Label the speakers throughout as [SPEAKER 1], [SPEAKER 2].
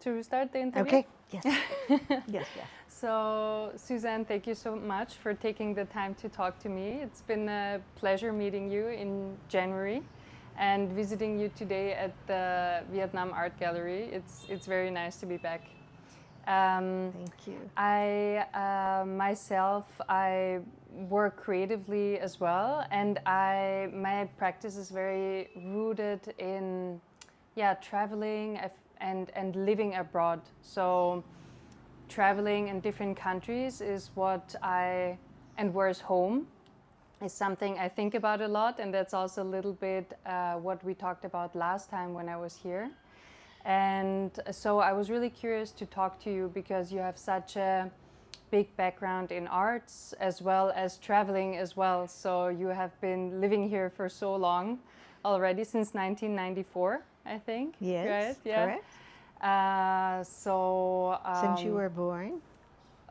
[SPEAKER 1] To start the interview?
[SPEAKER 2] Okay. Yes. Yes.
[SPEAKER 1] So, Suzanne, thank you so much for taking the time to talk to me. It's been a pleasure meeting you in January and visiting you today at the Vietnam Art Gallery. It's very nice to be back.
[SPEAKER 2] Thank you.
[SPEAKER 1] I work creatively as well, and my practice is very rooted in traveling and living abroad. So traveling in different countries is where's home is something I think about a lot, and that's also a little bit what we talked about last time when I was here. And so I was really curious to talk to you because you have such a big background in arts as well as traveling as well. So you have been living here for so long already, since 1994, I think.
[SPEAKER 2] Yes,
[SPEAKER 1] right? Yeah.
[SPEAKER 2] correct. Since you were born?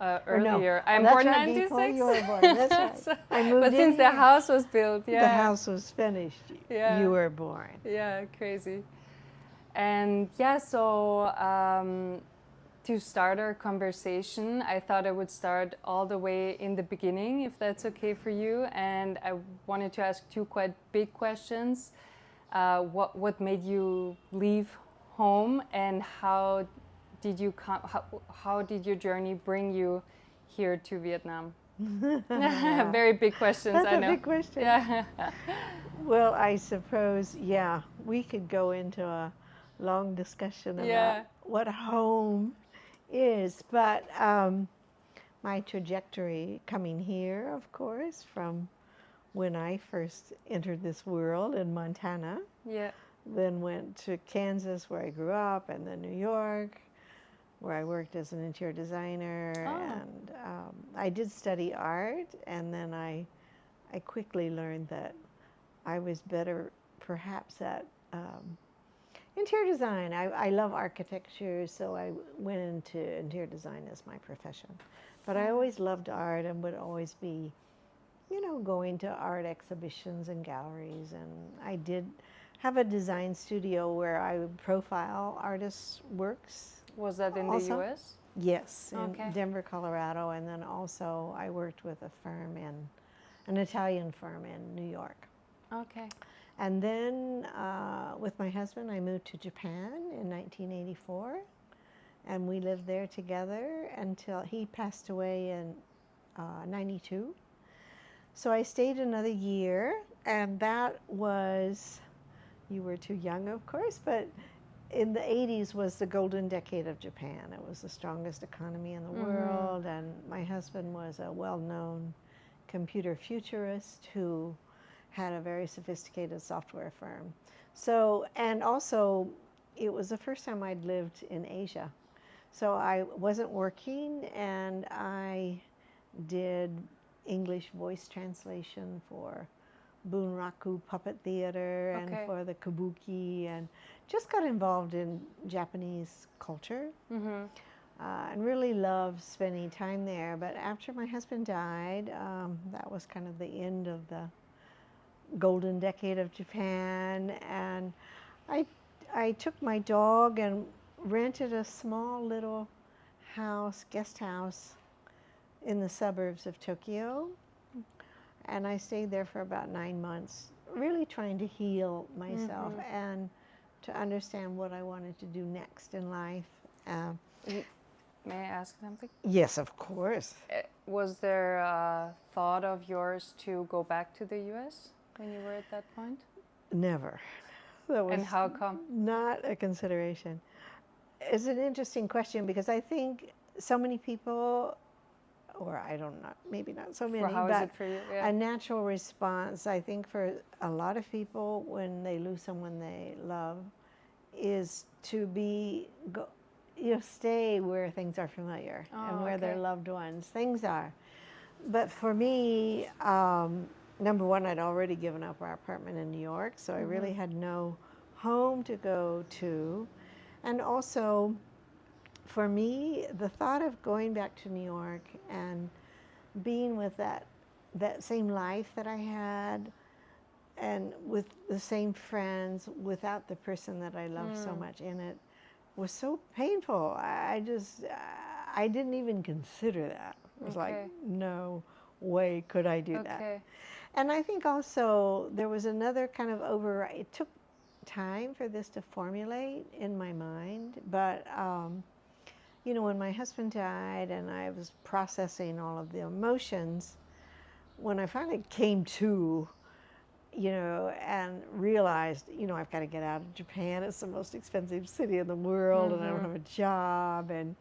[SPEAKER 1] Earlier.
[SPEAKER 2] No.
[SPEAKER 1] I'm
[SPEAKER 2] That's
[SPEAKER 1] born
[SPEAKER 2] right,
[SPEAKER 1] 96.
[SPEAKER 2] before you were born. That's right.
[SPEAKER 1] So,
[SPEAKER 2] I moved
[SPEAKER 1] but
[SPEAKER 2] in
[SPEAKER 1] since the
[SPEAKER 2] here.
[SPEAKER 1] house was built,
[SPEAKER 2] The house was finished.
[SPEAKER 1] Yeah.
[SPEAKER 2] You were born.
[SPEAKER 1] Yeah, crazy. And to start our conversation, I thought I would start all the way in the beginning, if that's okay for you. And I wanted to ask two quite big questions. What made you leave home, and how did your journey bring you here to Vietnam?
[SPEAKER 2] Yeah.
[SPEAKER 1] Very big questions,
[SPEAKER 2] That's
[SPEAKER 1] I know.
[SPEAKER 2] a big question.
[SPEAKER 1] Yeah.
[SPEAKER 2] Well, I suppose, we could go into a long discussion about what home is. But my trajectory coming here, of course, from when I first entered this world in Montana, then went to Kansas where I grew up, and then New York where I worked as an interior designer. And I did study art, and then I quickly learned that I was better perhaps at interior design. I love architecture, so I went into interior design as my profession. But I always loved art and would always be, going to art exhibitions and galleries. And I did have a design studio where I would profile artists' works.
[SPEAKER 1] Was that in the U.S.?
[SPEAKER 2] Yes, in Denver, Colorado. And then also I worked with an Italian firm in New York.
[SPEAKER 1] Okay.
[SPEAKER 2] And then with my husband, I moved to Japan in 1984. And we lived there together until he passed away in 92. So I stayed another year, and that was, you were too young, of course, but in the 80s was the golden decade of Japan. It was the strongest economy in the world, and my husband was a well-known computer futurist who had a very sophisticated software firm. So, and also, it was the first time I'd lived in Asia. So I wasn't working, and I did English voice translation for Bunraku Puppet Theater and for the Kabuki, and just got involved in Japanese culture and really loved spending time there. But after my husband died, that was kind of the end of the golden decade of Japan, and I took my dog and rented a small little house, guest house, in the suburbs of Tokyo. And I stayed there for about 9 months, really trying to heal myself and to understand what I wanted to do next in life.
[SPEAKER 1] May I ask something?
[SPEAKER 2] Yes, of course.
[SPEAKER 1] Was there a thought of yours to go back to the U.S. when you were at that point?
[SPEAKER 2] Never. That was
[SPEAKER 1] and how come?
[SPEAKER 2] Not a consideration. It's an interesting question because I think so many people, or I don't know, maybe not so many,
[SPEAKER 1] how
[SPEAKER 2] but
[SPEAKER 1] is it for you?
[SPEAKER 2] A natural response, I think, for a lot of people when they lose someone they love is to stay where things are familiar and where their loved ones, things are. But for me, number one, I'd already given up our apartment in New York, so I really had no home to go to. And also, for me, the thought of going back to New York and being with that same life that I had and with the same friends without the person that I loved so much in it was so painful. I didn't even consider that. It was like,
[SPEAKER 1] Okay.
[SPEAKER 2] no way could I do that.
[SPEAKER 1] Okay.
[SPEAKER 2] And I think also there was another kind of override. It took time for this to formulate in my mind, but you know, when my husband died and I was processing all of the emotions, when I finally came to, you know, and realized, you know, I've got to get out of Japan. It's the most expensive city in the world, and I don't have a job, and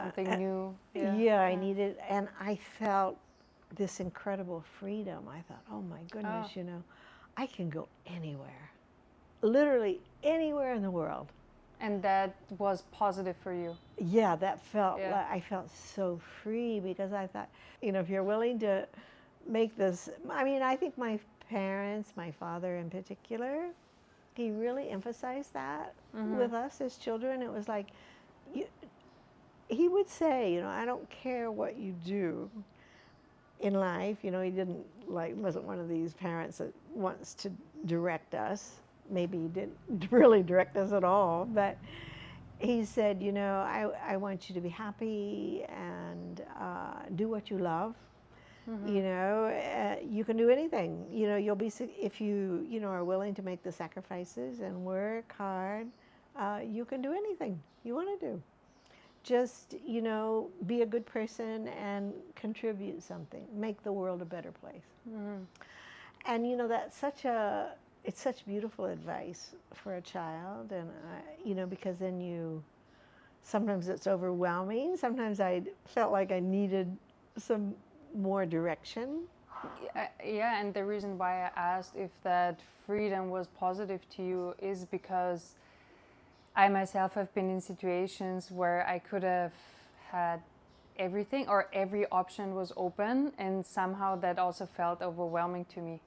[SPEAKER 1] Something new.
[SPEAKER 2] yeah,
[SPEAKER 1] Yeah.
[SPEAKER 2] I needed, and I felt this incredible freedom. I thought, oh my goodness, you know, I can go anywhere, literally anywhere in the world.
[SPEAKER 1] And that was positive for you.
[SPEAKER 2] Yeah, that felt
[SPEAKER 1] Yeah.
[SPEAKER 2] like I felt so free because I thought, you know, if you're willing to make this, I mean, I think my parents, my father in particular, he really emphasized that with us as children. It was like, you, he would say, you know, I don't care what you do in life. You know, he didn't like, wasn't one of these parents that wants to direct us. Maybe he didn't really direct us at all, but he said, you know, I want you to be happy and do what you love. You know, you can do anything. You know, you'll be, if you know, are willing to make the sacrifices and work hard, you can do anything you want to do. Just, you know, be a good person and contribute something, make the world a better place. And, you know, it's such beautiful advice for a child. And, you know, because then sometimes it's overwhelming. Sometimes I felt like I needed some more direction.
[SPEAKER 1] Yeah, and the reason why I asked if that freedom was positive to you is because I myself have been in situations where I could have had everything or every option was open, and somehow that also felt overwhelming to me.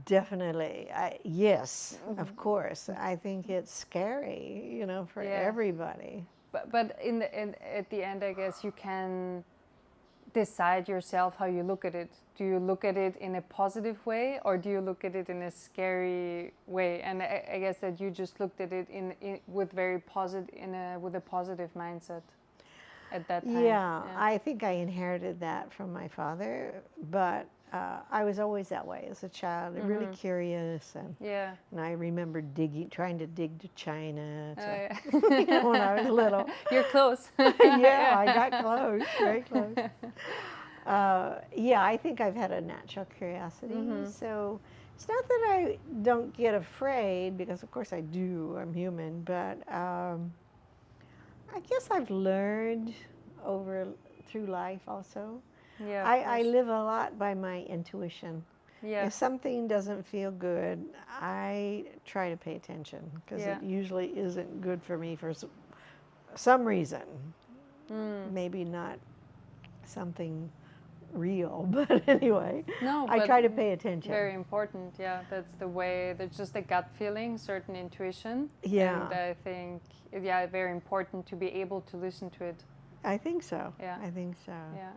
[SPEAKER 2] Definitely. Yes, of course. I think it's scary, you know, for everybody.
[SPEAKER 1] But at the end, I guess you can decide yourself how you look at it. Do you look at it in a positive way, or do you look at it in a scary way? And I guess that you just looked at it with with a positive mindset at that time.
[SPEAKER 2] Yeah, I think I inherited that from my father, but I was always that way as a child, really curious, and I remember trying to dig to China when I was little.
[SPEAKER 1] You're close.
[SPEAKER 2] Yeah, I got close, very close. Yeah, I think I've had a natural curiosity. So it's not that I don't get afraid, because of course I do, I'm human, but I guess I've learned through life also.
[SPEAKER 1] Yeah,
[SPEAKER 2] I live a lot by my intuition.
[SPEAKER 1] Yeah.
[SPEAKER 2] If something doesn't feel good, I try to pay attention, because it usually isn't good for me for some reason. Maybe not something real, but anyway,
[SPEAKER 1] No,
[SPEAKER 2] I
[SPEAKER 1] but
[SPEAKER 2] try to pay attention.
[SPEAKER 1] very important. Yeah, that's the way. There's just a gut feeling, certain intuition.
[SPEAKER 2] Yeah.
[SPEAKER 1] And I think, very important to be able to listen to it.
[SPEAKER 2] I think so.
[SPEAKER 1] Yeah.
[SPEAKER 2] I think so.
[SPEAKER 1] Yeah.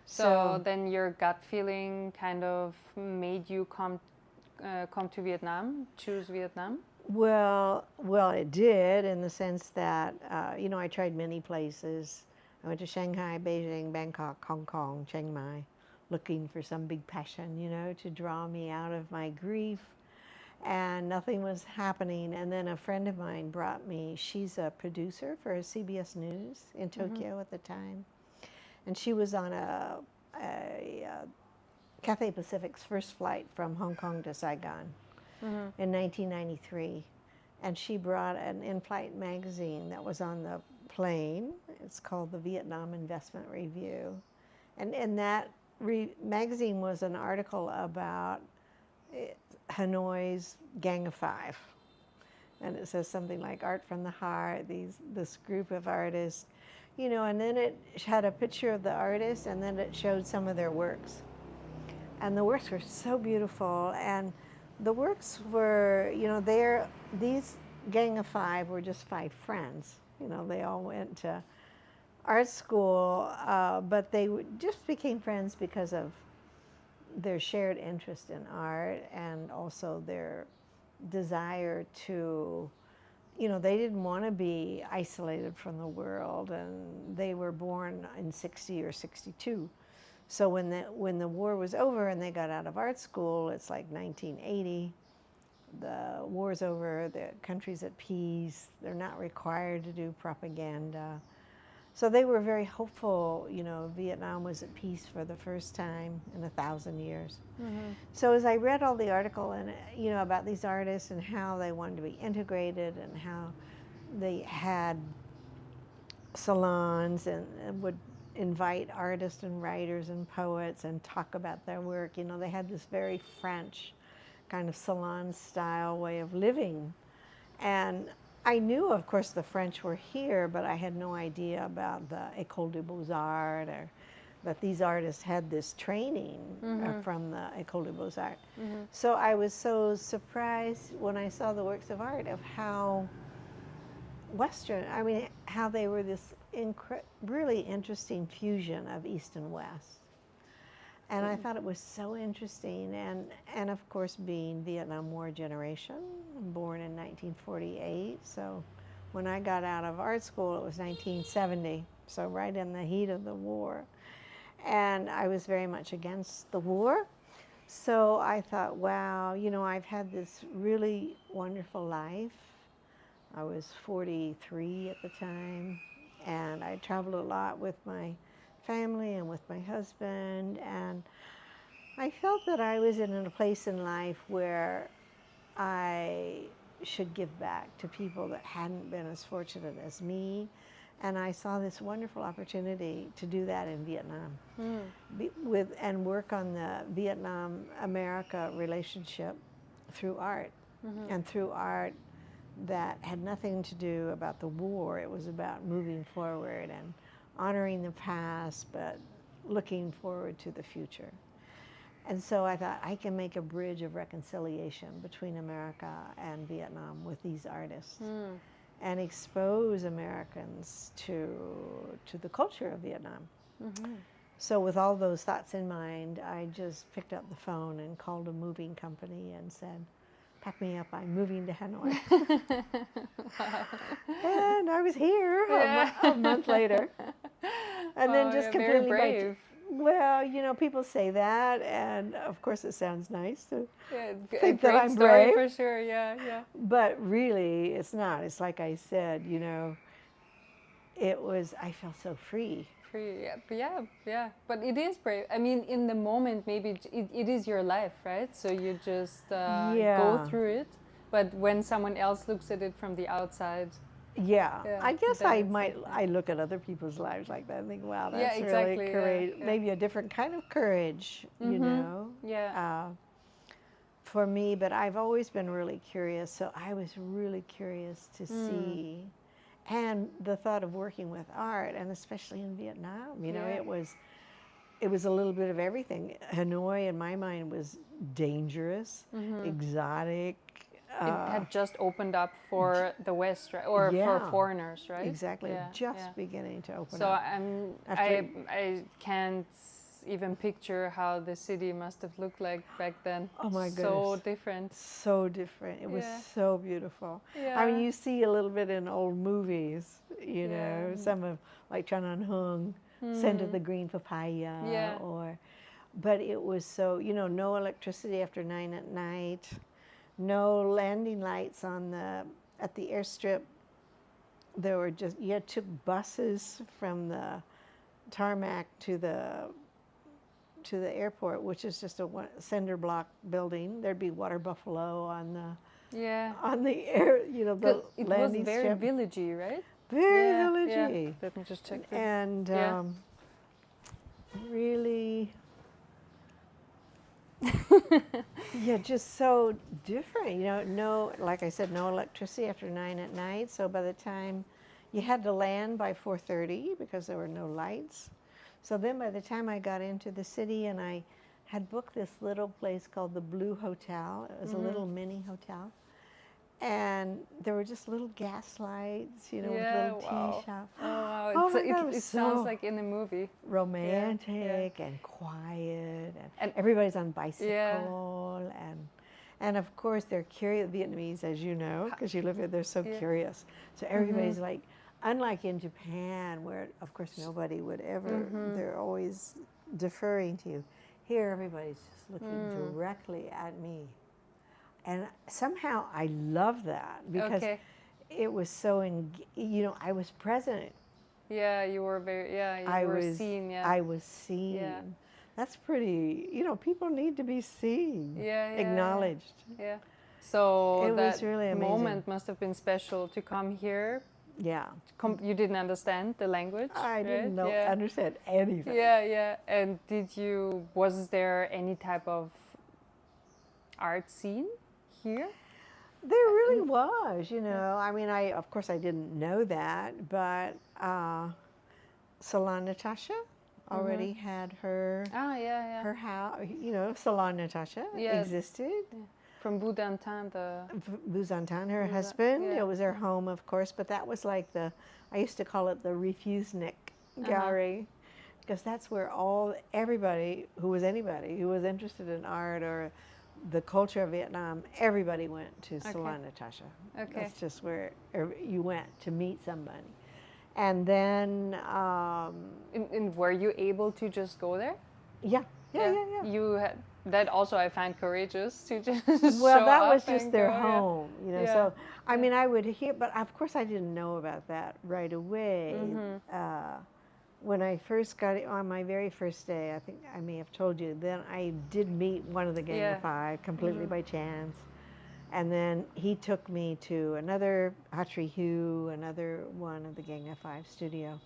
[SPEAKER 1] So then your gut feeling kind of made you come to Vietnam, choose Vietnam?
[SPEAKER 2] Well, it did, in the sense that, you know, I tried many places. I went to Shanghai, Beijing, Bangkok, Hong Kong, Chiang Mai, looking for some big passion, you know, to draw me out of my grief. And nothing was happening. And then a friend of mine brought me, she's a producer for CBS News in Tokyo at the time. And she was on a Cathay Pacific's first flight from Hong Kong to Saigon in 1993. And she brought an in-flight magazine that was on the plane. It's called the Vietnam Investment Review. And that magazine was an article about Hanoi's Gang of Five. And it says something like Art from the Heart, this group of artists, you know, and then it had a picture of the artists, and then it showed some of their works. And the works were so beautiful, and the works were, you know, these Gang of Five were just five friends. You know, they all went to art school, but they just became friends because of their shared interest in art, and also their desire to they didn't want to be isolated from the world, and they were born in 60 or 62. So when the war was over and they got out of art school, it's like 1980. The war's over, the country's at peace, they're not required to do propaganda. So they were very hopeful, Vietnam was at peace for the first time in 1,000 years.
[SPEAKER 1] Mm-hmm.
[SPEAKER 2] So as I read all the article and about these artists and how they wanted to be integrated and how they had salons and would invite artists and writers and poets and talk about their work, they had this very French kind of salon style way of living. And I knew, of course, the French were here, but I had no idea about the École des Beaux-Arts, or that these artists had this training from the École des Beaux-Arts. Mm-hmm. So I was so surprised when I saw the works of art of how Western, how they were this really interesting fusion of East and West. And I thought it was so interesting, and of course being Vietnam War generation, born in 1948, so when I got out of art school it was 1970, so right in the heat of the war. And I was very much against the war, so I thought, wow, I've had this really wonderful life. I was 43 at the time, and I traveled a lot with my family and with my husband, and I felt that I was in a place in life where I should give back to people that hadn't been as fortunate as me, and I saw this wonderful opportunity to do that in Vietnam, and work on the Vietnam-America relationship through art, and through art that had nothing to do about the war. It was about moving forward and honoring the past, but looking forward to the future. And so I thought I can make a bridge of reconciliation between America and Vietnam with these artists, and expose Americans to the culture of Vietnam. Mm-hmm. So with all those thoughts in mind, I just picked up the phone and called a moving company and said, pack me up, I'm moving to Hanoi. And I was here a month later. And then just completely
[SPEAKER 1] very brave.
[SPEAKER 2] Well, people say that, and of course it sounds nice to think that I'm
[SPEAKER 1] story
[SPEAKER 2] brave.
[SPEAKER 1] For sure, yeah.
[SPEAKER 2] But really, it's not. It's like I said, I felt so free.
[SPEAKER 1] Yeah. But it is brave. In the moment, maybe it is your life, right? So you just go through it. But when someone else looks at it from the outside,
[SPEAKER 2] I guess I look at other people's lives like that and think, wow, that's really courage. Yeah. Maybe a different kind of courage, for me. But I've always been really curious, so I was really curious to see. And the thought of working with art, and especially in Vietnam, it was a little bit of everything. Hanoi, in my mind, was dangerous, exotic.
[SPEAKER 1] It had just opened up for the West, right? Or for foreigners, right?
[SPEAKER 2] Exactly, beginning to open
[SPEAKER 1] so
[SPEAKER 2] up.
[SPEAKER 1] So I can't even picture how the city must have looked like back then.
[SPEAKER 2] Oh my goodness.
[SPEAKER 1] So different.
[SPEAKER 2] So different. It was so beautiful. Yeah. You see a little bit in old movies, some of like Chan An Hung, Scent of the Green Papaya, but it was so, no electricity after 9 at night, no landing lights at the airstrip. There were you took buses from the tarmac to the airport, which is just a cinder block building. There'd be water buffalo on the air, the
[SPEAKER 1] it
[SPEAKER 2] landing
[SPEAKER 1] was very
[SPEAKER 2] strip.
[SPEAKER 1] villagey, right?
[SPEAKER 2] Very villagey.
[SPEAKER 1] Yeah. Let me just check this.
[SPEAKER 2] And really, just so different. No, like I said, no electricity after 9 at night. So by the time you had to land by 4:30 because there were no lights. So then by the time I got into the city, and I had booked this little place called the Blue Hotel. It was a little mini hotel. And there were just little gas lights, with little tea shops.
[SPEAKER 1] Oh, wow. It sounds like in a movie.
[SPEAKER 2] Romantic and quiet. And everybody's on bicycle. And of course, they're curious. Vietnamese, as you know, because you live here, they're so
[SPEAKER 1] Yeah.
[SPEAKER 2] curious. So everybody's like, unlike in Japan, where of course nobody would ever, they're always deferring to you. Here, everybody's just looking directly at me. And somehow I love that because
[SPEAKER 1] Okay.
[SPEAKER 2] it was so, I was present.
[SPEAKER 1] Yeah, you were very. Yeah, you
[SPEAKER 2] I
[SPEAKER 1] were
[SPEAKER 2] was,
[SPEAKER 1] seen. Yeah.
[SPEAKER 2] I was seen.
[SPEAKER 1] Yeah.
[SPEAKER 2] That's pretty, people need to be seen,
[SPEAKER 1] Yeah. Yeah.
[SPEAKER 2] acknowledged.
[SPEAKER 1] Yeah. So
[SPEAKER 2] It was
[SPEAKER 1] that
[SPEAKER 2] really amazing.
[SPEAKER 1] moment must have been special to come here.
[SPEAKER 2] Yeah.
[SPEAKER 1] You didn't understand the language.
[SPEAKER 2] I didn't know,
[SPEAKER 1] Yeah.
[SPEAKER 2] understand anything.
[SPEAKER 1] Yeah, yeah. And was there any type of art scene here?
[SPEAKER 2] There really was, I mean, of course I didn't know that, but Salon Natasha already had her
[SPEAKER 1] Yeah.
[SPEAKER 2] her house, Salon Natasha
[SPEAKER 1] Yeah.
[SPEAKER 2] existed.
[SPEAKER 1] Yeah. From Boudantin, the
[SPEAKER 2] Buzantan, her husband,
[SPEAKER 1] yeah.
[SPEAKER 2] it was their home, of course, but that was like I used to call it the Refusenik Gallery, because that's where everybody who was interested in art or the culture of Vietnam, everybody went to Salon Natasha.
[SPEAKER 1] Okay.
[SPEAKER 2] That's just where you went to meet somebody. And then,
[SPEAKER 1] and were you able to just go there?
[SPEAKER 2] yeah.
[SPEAKER 1] You had that also. I find courageous to just.
[SPEAKER 2] Well,
[SPEAKER 1] show
[SPEAKER 2] that
[SPEAKER 1] up
[SPEAKER 2] was just
[SPEAKER 1] and
[SPEAKER 2] their
[SPEAKER 1] go,
[SPEAKER 2] home,
[SPEAKER 1] Yeah.
[SPEAKER 2] So I mean, I would hear, but of course, I didn't know about that right away. When I first got it on my very first day, I think I may have told you. Then I did meet one of the Gang of Five completely by chance, and then he took me to another Hatri Hu, another one of the Gang of Five studio.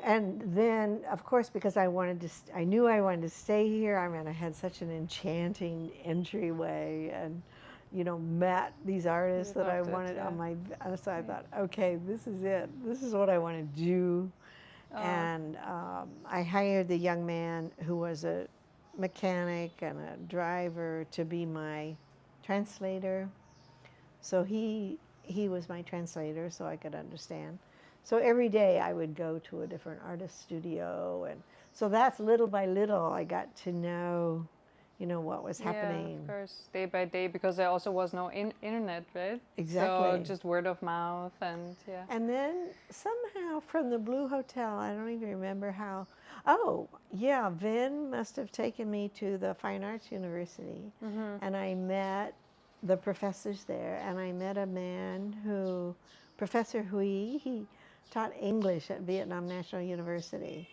[SPEAKER 2] And then, of course, because I knew I wanted to stay here. I mean, I had such an enchanting entryway, and met these artists that I wanted on my. So I thought, okay, this is it. This is what I want to do. And I hired the young man who was a mechanic and a driver to be my translator. So he was my translator, so I could understand. So every day I would go to a different artist studio, and so that's little by little I got to know, what was happening.
[SPEAKER 1] Yeah, of course, day by day, because there also was no internet, right?
[SPEAKER 2] Exactly.
[SPEAKER 1] So just word of mouth and yeah.
[SPEAKER 2] And then somehow from the Blue Hotel, I don't even remember how. Oh, yeah, Vin must have taken me to the Fine Arts University, and I met the professors there, and I met a man Professor Hui, he taught English at Vietnam National University.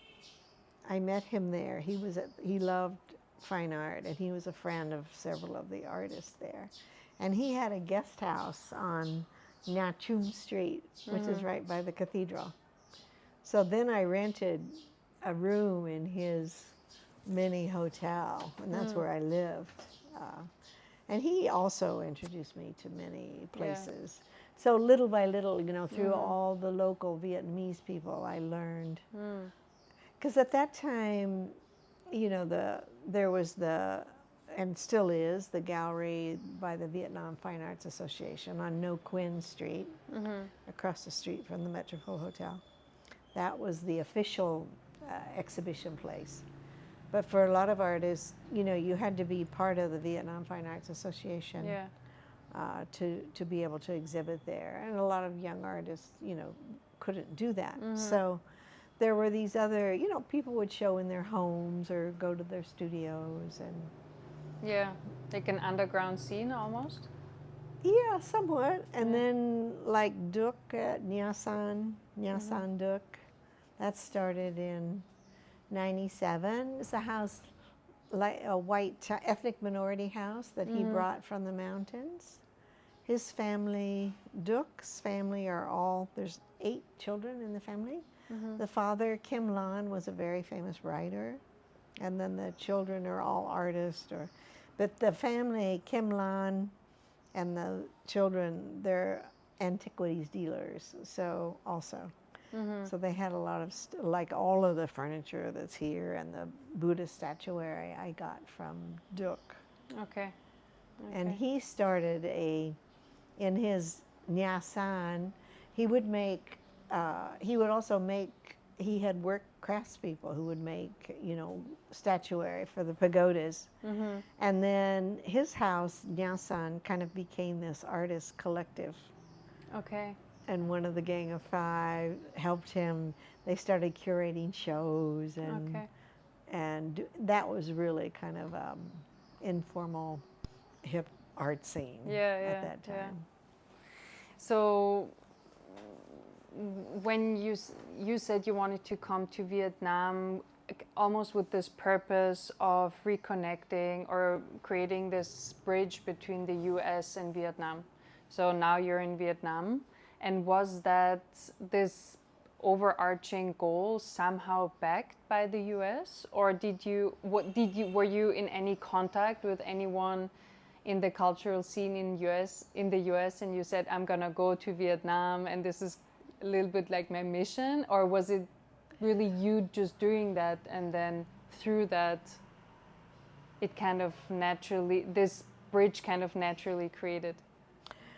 [SPEAKER 2] I met him there. He loved fine art, and he was a friend of several of the artists there. And he had a guest house on Nha Chum Street, which is right by the cathedral. So then I rented a room in his mini hotel, and that's where I lived. And he also introduced me to many places. Yeah. So little by little, through all the local Vietnamese people, I learned. Because at that time, there was and still is, the gallery by the Vietnam Fine Arts Association on No Quin Street, across the street from the Metropole Hotel. That was the official exhibition place. But for a lot of artists, you had to be part of the Vietnam Fine Arts Association to be able to exhibit there. And a lot of young artists, couldn't do that. So there were these other, people would show in their homes or go to their studios. And
[SPEAKER 1] yeah, like an underground scene almost?
[SPEAKER 2] Yeah, somewhat. And then like Duc at Nha San Duc, that started in 97. It's a house, like a white ethnic minority house that he brought from the mountains. His family, Duc's family, there's 8 children in the family. The father, Kim Lan, was a very famous writer. And then the children are all artists. But the family, Kim Lan, and the children, they're antiquities dealers, so also. So they had a lot of, like all of the furniture that's here and the Buddha statuary I got from Duc.
[SPEAKER 1] Okay.
[SPEAKER 2] And he started in his Nha San, he would also make he had worked craftspeople who would make, you know, statuary for the pagodas.
[SPEAKER 1] Mm-hmm.
[SPEAKER 2] And then his house, Nyasan, kind of became this artist collective.
[SPEAKER 1] Okay.
[SPEAKER 2] And one of the Gang of Five helped him. They started curating shows,
[SPEAKER 1] Okay.
[SPEAKER 2] and that was really kind of informal, hip art scene
[SPEAKER 1] Yeah,
[SPEAKER 2] at
[SPEAKER 1] yeah,
[SPEAKER 2] that
[SPEAKER 1] yeah.
[SPEAKER 2] time.
[SPEAKER 1] So when you said you wanted to come to Vietnam almost with this purpose of reconnecting or creating this bridge between the US and Vietnam. So now you're in Vietnam, and was that this overarching goal somehow backed by the US, or were you in any contact with anyone in the cultural scene in the US, and you said, I'm gonna go to Vietnam and this is a little bit like my mission? Or was it really you just doing that, and then through that it kind of naturally, this bridge kind of naturally created,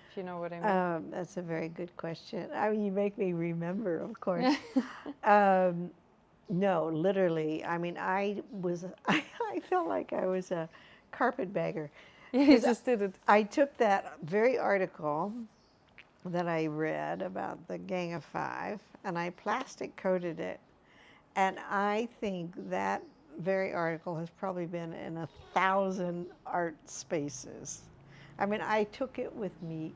[SPEAKER 1] if you know what I mean?
[SPEAKER 2] That's a very good question. I mean, you make me remember, of course. um, no, literally. I mean, I felt like I was a carpetbagger.
[SPEAKER 1] You
[SPEAKER 2] 'Cause
[SPEAKER 1] just did it.
[SPEAKER 2] I took that very article that I read about the Gang of Five and I plastic coated it. And I think that very article has probably been in 1,000 art spaces. I mean, I took it with me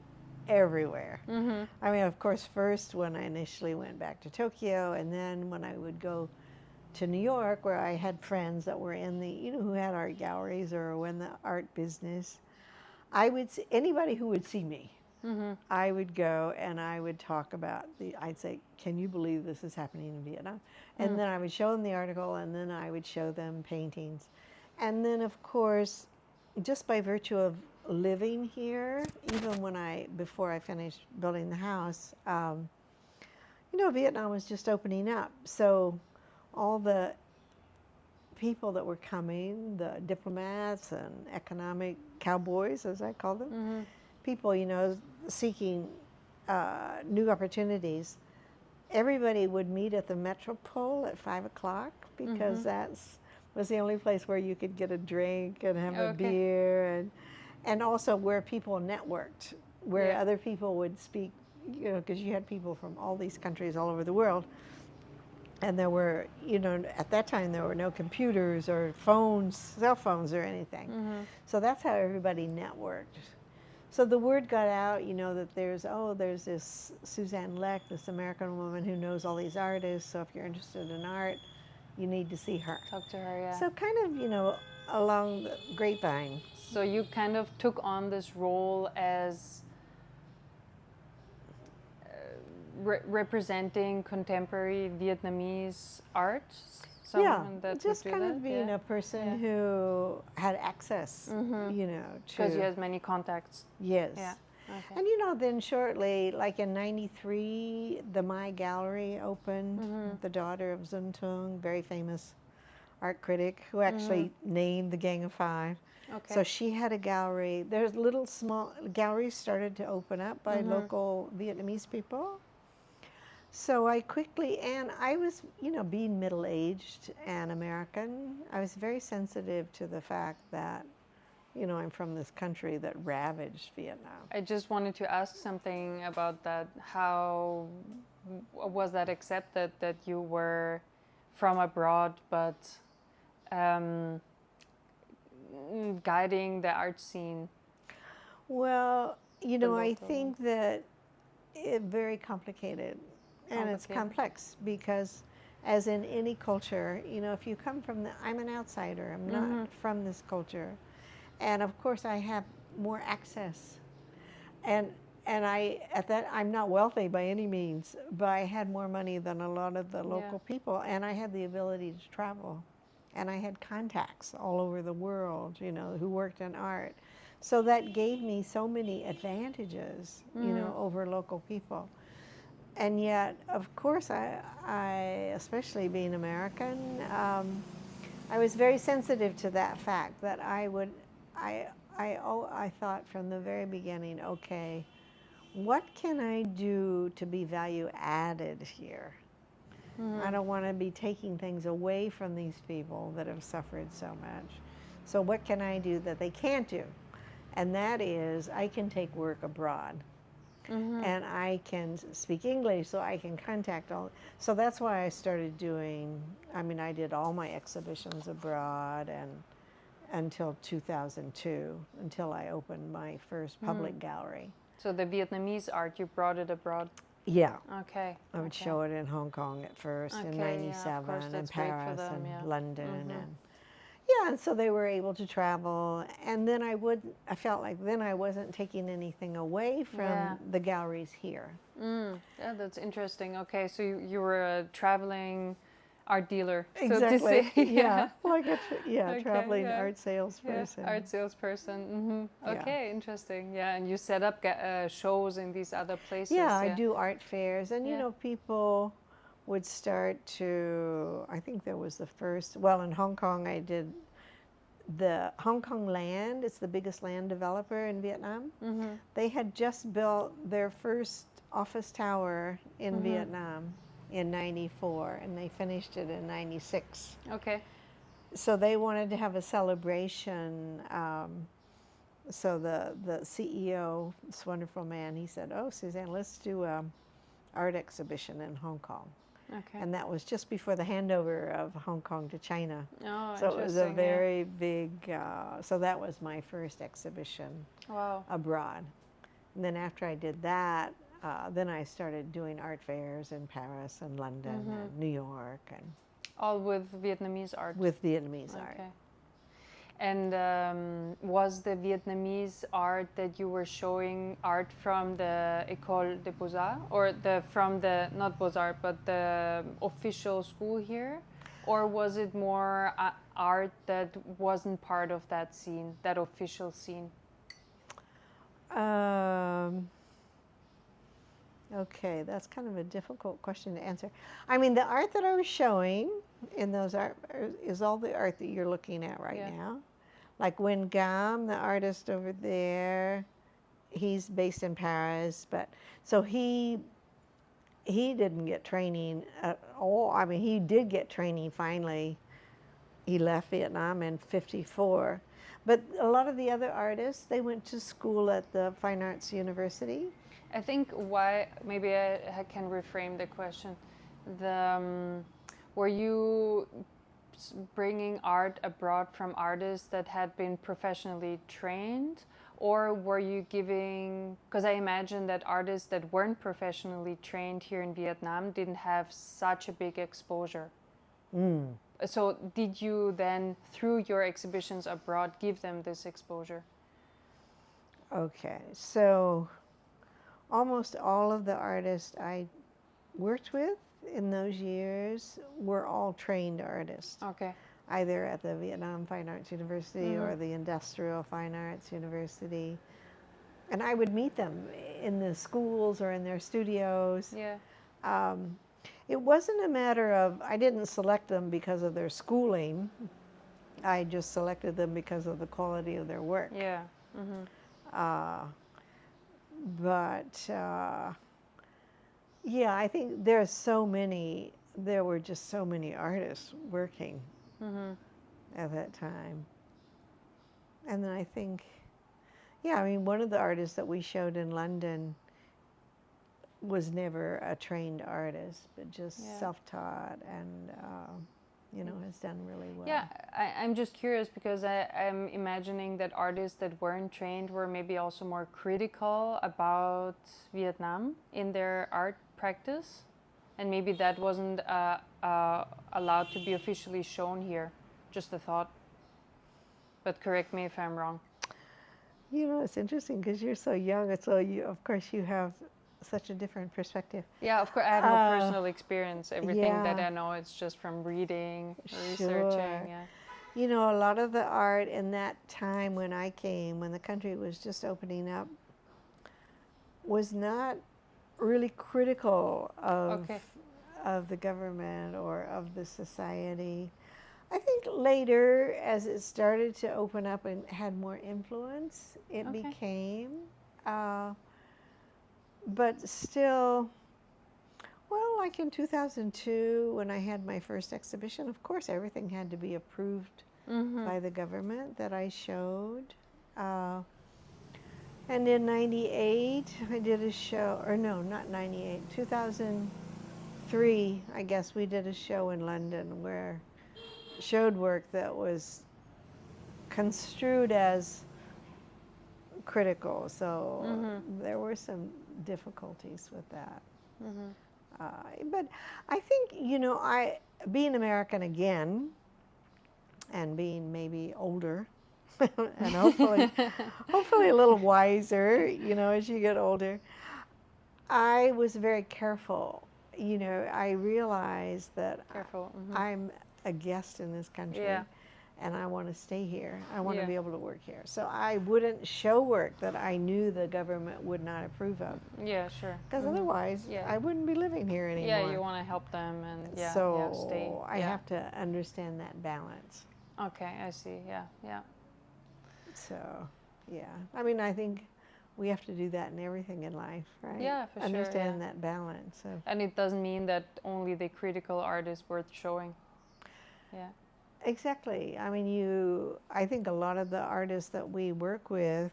[SPEAKER 2] everywhere.
[SPEAKER 1] Mm-hmm.
[SPEAKER 2] I mean, of course, first when I initially went back to Tokyo, and then when I would go to New York, where I had friends that were in the, you know, who had art galleries or were in the art business, I would see anybody who would see me.
[SPEAKER 1] Mm-hmm.
[SPEAKER 2] I would go and I would talk about I'd say, can you believe this is happening in Vietnam? And then I would show them the article, and then I would show them paintings. And then, of course, just by virtue of living here, even before I finished building the house, you know, Vietnam was just opening up. So all the people that were coming, the diplomats and economic cowboys, as I call them,
[SPEAKER 1] Mm-hmm.
[SPEAKER 2] people, you know, seeking new opportunities, everybody would meet at the Metropole at 5 o'clock because that's was the only place where you could get a drink and have a
[SPEAKER 1] Okay.
[SPEAKER 2] beer, and also where people networked, where
[SPEAKER 1] Yeah.
[SPEAKER 2] other people would speak, you know, because you had people from all these countries all over the world. And there were, you know, at that time there were no computers or phones, cell phones or anything.
[SPEAKER 1] Mm-hmm.
[SPEAKER 2] So that's how everybody networked. So the word got out, you know, that there's this Suzanne Lecht, this American woman who knows all these artists. So if you're interested in art, you need to see her.
[SPEAKER 1] Talk to her, yeah.
[SPEAKER 2] So kind of, you know, along the grapevine.
[SPEAKER 1] So you kind of took on this role as representing contemporary Vietnamese art. Someone that
[SPEAKER 2] just
[SPEAKER 1] would do
[SPEAKER 2] kind
[SPEAKER 1] that?
[SPEAKER 2] of being
[SPEAKER 1] Yeah.
[SPEAKER 2] a person
[SPEAKER 1] Yeah.
[SPEAKER 2] who had access, you know,
[SPEAKER 1] Because you
[SPEAKER 2] to
[SPEAKER 1] had many contacts.
[SPEAKER 2] yes.
[SPEAKER 1] Yeah. Okay.
[SPEAKER 2] And you know, then shortly, like in '93, the My Gallery opened. The daughter of Sun Tung, very famous art critic, who actually named the Gang of Five.
[SPEAKER 1] Okay.
[SPEAKER 2] So she had a gallery. There's little small galleries started to open up by local Vietnamese people. So I quickly, and I was, you know, being middle-aged and American, I was very sensitive to the fact that, you know, I'm from this country that ravaged Vietnam.
[SPEAKER 1] I just wanted to ask something about that. How was that accepted that you were from abroad, but guiding the art scene?
[SPEAKER 2] Well, you know, I
[SPEAKER 1] local.
[SPEAKER 2] think that it's very complicated and it's complex because, as in any culture, you know, if you come from I'm an outsider, I'm not from this culture. And of course, I have more access. And I'm not wealthy by any means, but I had more money than a lot of the local people, and I had the ability to travel. And I had contacts all over the world, you know, who worked in art. So that gave me so many advantages, you know, over local people. And yet, of course, I especially being American, I was very sensitive to that fact that I thought from the very beginning, okay, what can I do to be value added here? I don't want to be taking things away from these people that have suffered so much. So what can I do that they can't do? And that is, I can take work abroad. And I can speak English, so I can contact all. So that's why I started doing, I mean, I did all my exhibitions abroad and until 2002, until I opened my first public gallery.
[SPEAKER 1] So the Vietnamese art, you brought it abroad?
[SPEAKER 2] Yeah.
[SPEAKER 1] Okay.
[SPEAKER 2] I would show it in Hong Kong at first, in
[SPEAKER 1] Okay, yeah, of course,
[SPEAKER 2] '97, and
[SPEAKER 1] that's great for
[SPEAKER 2] Paris
[SPEAKER 1] them,
[SPEAKER 2] and
[SPEAKER 1] yeah.
[SPEAKER 2] London. And yeah, and so they were able to travel. And then I felt like then I wasn't taking anything away from the galleries here.
[SPEAKER 1] Yeah, that's interesting. Okay, so you were a traveling art dealer,
[SPEAKER 2] Exactly.
[SPEAKER 1] so to say.
[SPEAKER 2] Yeah. Like a
[SPEAKER 1] Okay,
[SPEAKER 2] traveling
[SPEAKER 1] yeah.
[SPEAKER 2] art salesperson.
[SPEAKER 1] Yeah, art salesperson.
[SPEAKER 2] Yeah.
[SPEAKER 1] Okay, interesting. Yeah, and you set up shows in these other places.
[SPEAKER 2] Yeah, I do art fairs, and you
[SPEAKER 1] Yeah.
[SPEAKER 2] know, people would start to. I think there was the first. Well, in Hong Kong, I did the Hong Kong Land. It's the biggest land developer in Vietnam. They had just built their first office tower in Vietnam in '94, and they finished it in '96.
[SPEAKER 1] Okay.
[SPEAKER 2] So they wanted to have a celebration. So the CEO, this wonderful man, he said, "Oh, Suzanne, let's do an art exhibition in Hong Kong."
[SPEAKER 1] Okay.
[SPEAKER 2] And that was just before the handover of Hong Kong to China.
[SPEAKER 1] Oh,
[SPEAKER 2] So it was a
[SPEAKER 1] interesting,
[SPEAKER 2] very big, so that was my first exhibition
[SPEAKER 1] Wow.
[SPEAKER 2] abroad. And then after I did that, then I started doing art fairs in Paris and London and New York, and
[SPEAKER 1] All with Vietnamese art.
[SPEAKER 2] with Vietnamese art.
[SPEAKER 1] Okay. And was the Vietnamese art that you were showing art from the École des Beaux-Arts, or from the, not Beaux-Arts, but the official school here? Or was it more art that wasn't part of that scene, that official scene?
[SPEAKER 2] Okay, that's kind of a difficult question to answer. I mean, the art that I was showing in those art is all the art that you're looking at right now. Like Nguyen Gam, the artist over there, he's based in Paris, but so he didn't get training at all. I mean, he did get training finally. He left Vietnam in '54. But a lot of the other artists, they went to school at the Fine Arts University.
[SPEAKER 1] I think why, maybe I can reframe the question. Were you bringing art abroad from artists that had been professionally trained, or were you giving, because I imagine that artists that weren't professionally trained here in Vietnam didn't have such a big exposure. So did you then, through your exhibitions abroad, give them this exposure?
[SPEAKER 2] Okay, so almost all of the artists I worked with in those years were all trained artists.
[SPEAKER 1] Okay.
[SPEAKER 2] Either at the Vietnam Fine Arts University or the Industrial Fine Arts University. And I would meet them in the schools or in their studios.
[SPEAKER 1] Yeah.
[SPEAKER 2] It wasn't a matter of, I didn't select them because of their schooling. I just selected them because of the quality of their work.
[SPEAKER 1] Yeah.
[SPEAKER 2] Yeah, I think there were just so many artists working at that time. And then I think, yeah, I mean, one of the artists that we showed in London was never a trained artist, but just self-taught and, has done really well.
[SPEAKER 1] Yeah, I'm just curious because I'm imagining that artists that weren't trained were maybe also more critical about Vietnam in their art practice, and maybe that wasn't allowed to be officially shown here. Just a thought. But correct me if I'm wrong.
[SPEAKER 2] It's interesting because you're so young, and so of course you have such a different perspective.
[SPEAKER 1] Yeah, of course, I have no personal experience. Everything that I know, it's just from reading, researching. Yeah.
[SPEAKER 2] A lot of the art in that time when I came, when the country was just opening up, was not really critical of the government or of the society. I think later, as it started to open up and had more influence, it became. But still, well, like in 2002, when I had my first exhibition, of course, everything had to be approved by the government that I showed. And in 98, I did a show, or no, not 98, 2003, I guess we did a show in London where showed work that was construed as critical. So there were some difficulties with that. But I think, being American again, and being maybe older, and hopefully a little wiser, as you get older, I was very careful. I realized that I'm a guest in this country, and I want to stay here. I want to be able to work here. So I wouldn't show work that I knew the government would not approve of.
[SPEAKER 1] Yeah, sure.
[SPEAKER 2] Because otherwise, I wouldn't be living here anymore.
[SPEAKER 1] Yeah, you want to help them and stay.
[SPEAKER 2] I have to understand that balance.
[SPEAKER 1] Okay, I see. Yeah.
[SPEAKER 2] So, I mean, I think we have to do that in everything in life, right?
[SPEAKER 1] Yeah, for sure.
[SPEAKER 2] Understand that balance.
[SPEAKER 1] And it doesn't mean that only the critical art is worth showing. Yeah.
[SPEAKER 2] Exactly. I mean, I think a lot of the artists that we work with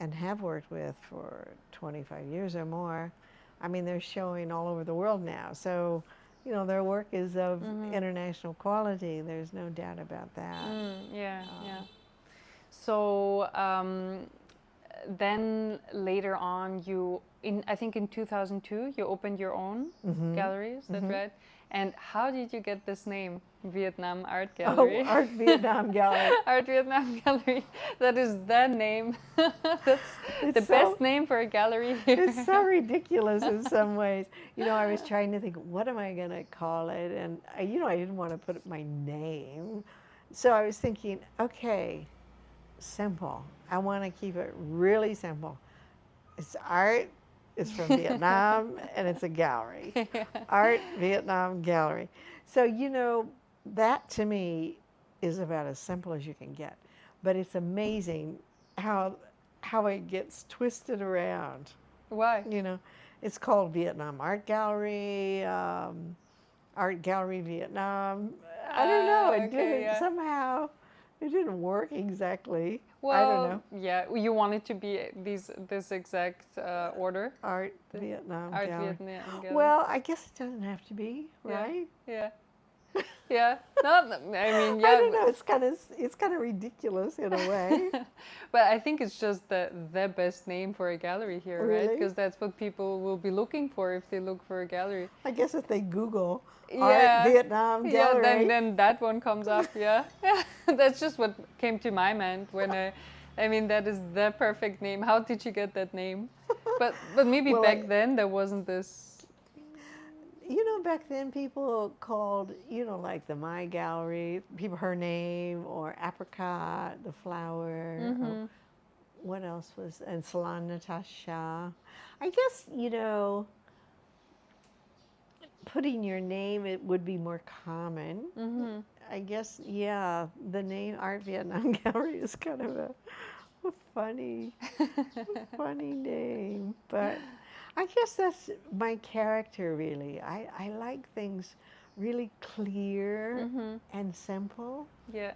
[SPEAKER 2] and have worked with for 25 years or more, I mean, they're showing all over the world now. So, their work is of international quality. There's no doubt about that.
[SPEAKER 1] Yeah. So then later on, I think in 2002, you opened your own gallery, is that right? And how did you get this name, Vietnam Art Gallery?
[SPEAKER 2] Oh, Art Vietnam Gallery.
[SPEAKER 1] Art Vietnam Gallery. That is the name. That's the best name for a gallery here.
[SPEAKER 2] It's so ridiculous in some ways. I was trying to think, what am I going to call it? And, I didn't want to put my name. So I was thinking, okay, simple. I want to keep it really simple. It's art. It's from Vietnam, and it's a gallery. Art Vietnam Gallery. So, that to me is about as simple as you can get. But it's amazing how it gets twisted around.
[SPEAKER 1] Why?
[SPEAKER 2] It's called Vietnam Art Gallery, Art Gallery Vietnam. I don't know. Somehow it didn't work exactly.
[SPEAKER 1] Well,
[SPEAKER 2] I don't know.
[SPEAKER 1] Yeah, you want it to be this exact order?
[SPEAKER 2] Art Vietnam
[SPEAKER 1] Art
[SPEAKER 2] Gallery.
[SPEAKER 1] Vietnam Gallery.
[SPEAKER 2] Well, I guess it doesn't have to be, right?
[SPEAKER 1] Yeah. No, I mean, yeah.
[SPEAKER 2] I don't know. It's kind of ridiculous in a way.
[SPEAKER 1] But I think it's just the best name for a gallery here,
[SPEAKER 2] Really?
[SPEAKER 1] right? Because that's what people will be looking for if they look for a gallery.
[SPEAKER 2] I guess if they Google Art Vietnam Gallery.
[SPEAKER 1] Yeah, then that one comes up. Yeah. That's just what came to my mind when I mean, that is the perfect name. How did you get that name? But maybe back then there wasn't this.
[SPEAKER 2] Back then people called, like the My Gallery, her name, or Apricot, the flower. Or what else was, and Salon Natasha. I guess, putting your name, it would be more common. I guess, the name Art Vietnam Gallery is kind of a funny name, but I guess that's my character, really. I like things really clear and simple.
[SPEAKER 1] Yeah.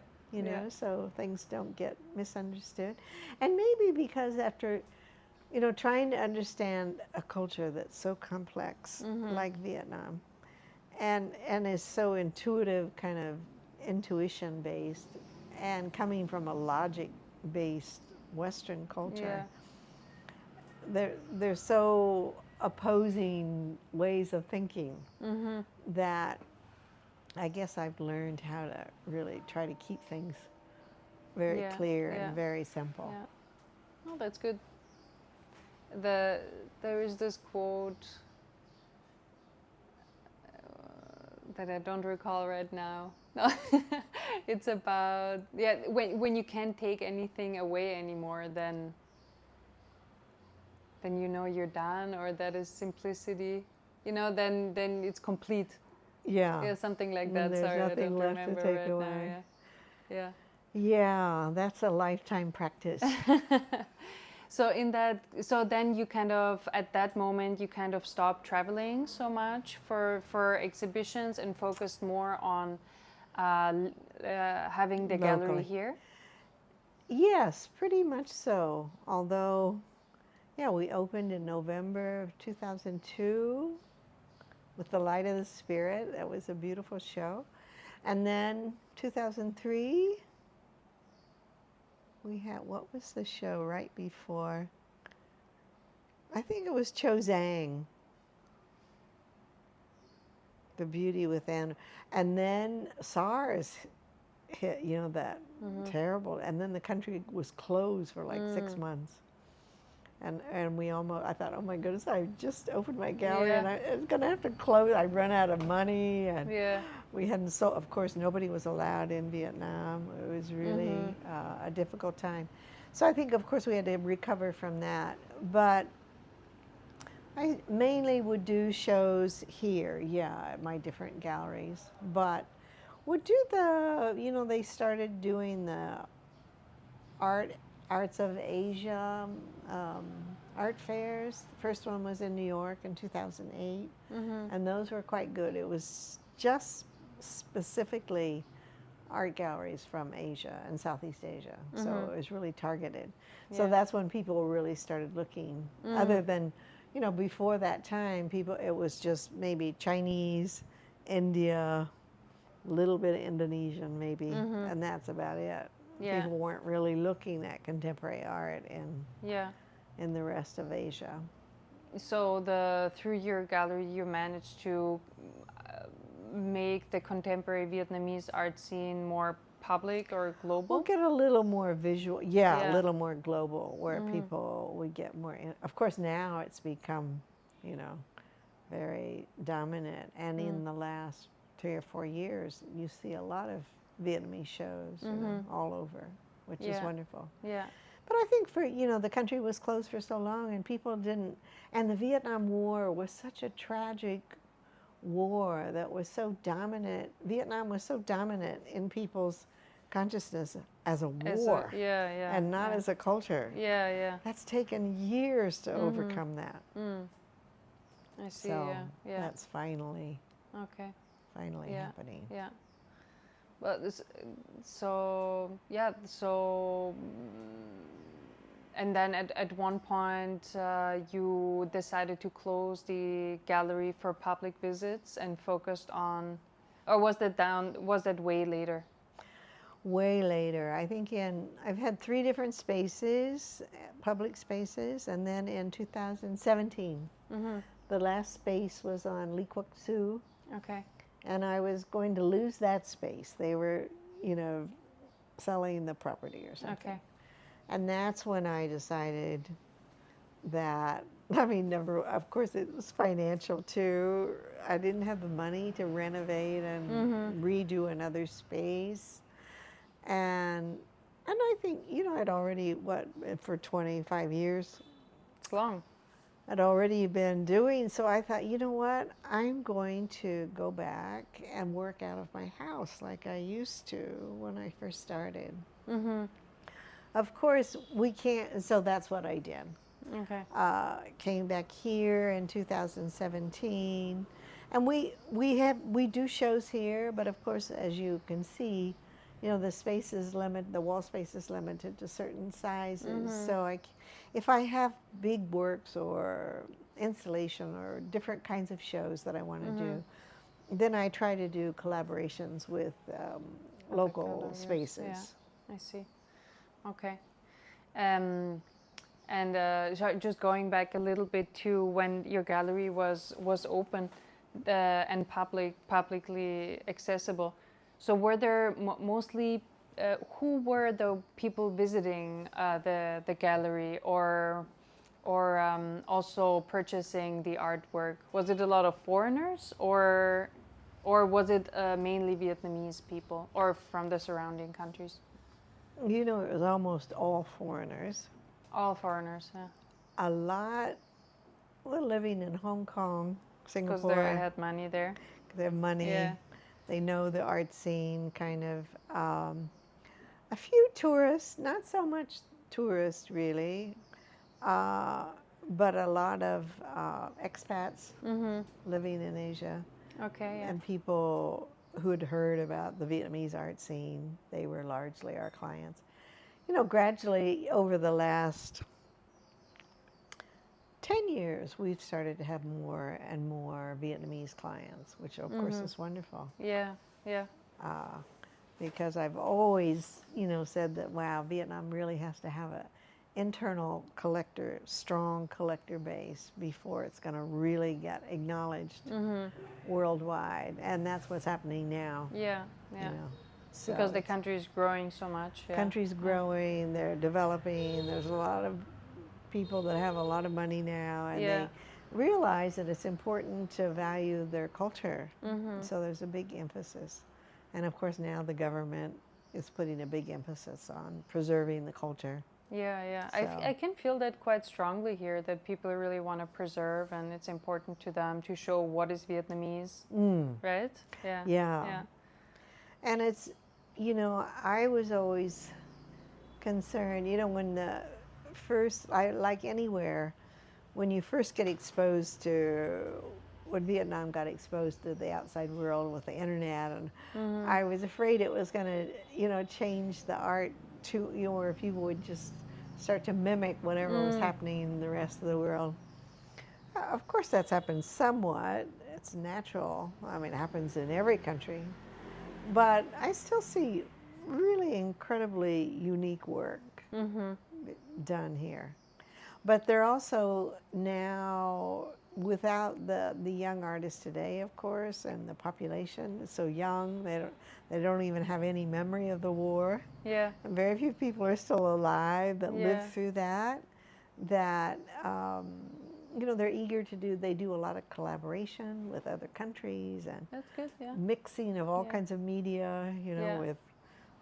[SPEAKER 2] So things don't get misunderstood. And maybe because after, trying to understand a culture that's so complex, like Vietnam, and is so intuitive, kind of intuition-based, and coming from a logic-based Western culture, they're so opposing ways of thinking that I guess I've learned how to really try to keep things very clear and very simple.
[SPEAKER 1] Yeah. Oh, that's good. There is this quote that I don't recall right now. No, it's about when you can't take anything away anymore, then you're done, or that is simplicity. Then it's complete.
[SPEAKER 2] Yeah,
[SPEAKER 1] something like
[SPEAKER 2] when
[SPEAKER 1] that. Sorry, I
[SPEAKER 2] nothing
[SPEAKER 1] don't
[SPEAKER 2] left
[SPEAKER 1] remember
[SPEAKER 2] to take
[SPEAKER 1] right
[SPEAKER 2] away.
[SPEAKER 1] now. Yeah.
[SPEAKER 2] Yeah, that's a lifetime practice.
[SPEAKER 1] So in that, so then you kind of at that moment you kind of stopped traveling so much for exhibitions and focused more on having the gallery
[SPEAKER 2] locally.
[SPEAKER 1] here.
[SPEAKER 2] Yes, pretty much so. Although, yeah, we opened in November of 2002 with the Light of the Spirit. That was a beautiful show. And then 2003, we had, what was the show right before? I think it was Cho Zhang, The Beauty Within. And then SARS hit, you know, that terrible. And then the country was closed for like 6 months. And we almost, I thought, oh my goodness, I just opened my gallery and it's going to have to close. I run out of money and we hadn't sold, of course, nobody was allowed in Vietnam. It was really a difficult time. So I think, of course, we had to recover from that. But I mainly would do shows here, at my different galleries. But would do they started doing the Arts of Asia art fairs. The first one was in New York in 2008, and those were quite good. It was just specifically art galleries from Asia and Southeast Asia, so it was really targeted. So that's when people really started looking. Other than, before that time, it was just maybe Chinese, India, a little bit of Indonesian maybe, and that's about it. People weren't really looking at contemporary art in the rest of Asia.
[SPEAKER 1] So through your gallery, you managed to make the contemporary Vietnamese art scene more public or global?
[SPEAKER 2] We'll get a little more visual, a little more global, where people would get more. Of course, now it's become, very dominant, and in the last 3 or 4 years, you see a lot of Vietnamese shows all over, which is wonderful.
[SPEAKER 1] Yeah.
[SPEAKER 2] But I think the country was closed for so long and people didn't, and the Vietnam War was such a tragic war that was so dominant. Vietnam was so dominant in people's consciousness as a war and not as a culture. That's taken years to overcome that.
[SPEAKER 1] I see,
[SPEAKER 2] so that's finally happening.
[SPEAKER 1] Yeah. Well, and then at one point you decided to close the gallery for public visits and focused on, or was that way later?
[SPEAKER 2] Way later. I think I've had 3 different spaces, public spaces, and then in 2017, the last space was on Ly Quoc Su.
[SPEAKER 1] Okay.
[SPEAKER 2] And I was going to lose that space. They were, selling the property or something.
[SPEAKER 1] Okay.
[SPEAKER 2] And that's when I decided that, of course it was financial too. I didn't have the money to renovate and redo another space. And I think, I'd already, for 25 years?
[SPEAKER 1] It's long.
[SPEAKER 2] I'd already been doing, so I thought, you know what, I'm going to go back and work out of my house like I used to when I first started. Of course, we can't, so that's what I did.
[SPEAKER 1] Okay.
[SPEAKER 2] Came back here in 2017, and we do shows here, but of course, as you can see, the space is limited, the wall space is limited to certain sizes. So if I have big works or installation or different kinds of shows that I want to do, then I try to do collaborations with local spaces.
[SPEAKER 1] Yeah, I see. Okay. So just going back a little bit to when your gallery was open and publicly accessible. So were there mostly, who were the people visiting the gallery or also purchasing the artwork? Was it a lot of foreigners or was it mainly Vietnamese people or from the surrounding countries?
[SPEAKER 2] It was almost all foreigners.
[SPEAKER 1] All foreigners, yeah.
[SPEAKER 2] A lot were living in Hong Kong, Singapore.
[SPEAKER 1] Because they had money there.
[SPEAKER 2] They have money.
[SPEAKER 1] Yeah.
[SPEAKER 2] They know the art scene, kind of. A few tourists, not so much tourists really, but a lot of expats
[SPEAKER 1] Mm-hmm.
[SPEAKER 2] living in Asia,
[SPEAKER 1] Okay, yeah.
[SPEAKER 2] and people who had heard about the Vietnamese art scene. They were largely our clients. You know, gradually over the last 10 years, we've started to have more and more Vietnamese clients, which of course
[SPEAKER 1] Mm-hmm.
[SPEAKER 2] is wonderful.
[SPEAKER 1] Yeah, yeah.
[SPEAKER 2] Uh, because I've always, you know, said that, wow, Vietnam really has to have a internal collector, strong collector base before it's going to really get acknowledged
[SPEAKER 1] Mm-hmm.
[SPEAKER 2] worldwide. And that's what's happening now,
[SPEAKER 1] Yeah,
[SPEAKER 2] you
[SPEAKER 1] yeah.
[SPEAKER 2] know. So
[SPEAKER 1] Because the country is growing so much. Yeah.
[SPEAKER 2] country's growing, they're developing, there's a lot of people that have a lot of money now, and
[SPEAKER 1] Yeah.
[SPEAKER 2] they realize that it's important to value their culture.
[SPEAKER 1] Mm-hmm.
[SPEAKER 2] So there's a big emphasis. And of course, now the government is putting a big emphasis on preserving the culture.
[SPEAKER 1] Yeah, yeah.
[SPEAKER 2] So-
[SPEAKER 1] I can feel that quite strongly here, that people really want to preserve, and it's important to them to show what is Vietnamese, right? Yeah.
[SPEAKER 2] Yeah.
[SPEAKER 1] Yeah.
[SPEAKER 2] And it's, you know, I was always concerned, you know, when the first, like anywhere, when you first get exposed to, when Vietnam got exposed to the outside world with the internet, and I was afraid it was going to, you know, change the art to, you know, where people would just start to mimic whatever was happening in the rest of the world. Of course, that's happened somewhat. It's natural. I mean, it happens in every country. But I still see really incredibly unique work done here. But they're also now, without the young artists today, of course, and the population is so young, they don't even have any memory of the war.
[SPEAKER 1] Yeah.
[SPEAKER 2] And very few people are still alive that
[SPEAKER 1] Yeah.
[SPEAKER 2] lived through that. You know, they're eager to do. They do a lot of collaboration with other countries and
[SPEAKER 1] That's good. Yeah.
[SPEAKER 2] mixing of all
[SPEAKER 1] Yeah.
[SPEAKER 2] kinds of media. You know,
[SPEAKER 1] Yeah.
[SPEAKER 2] with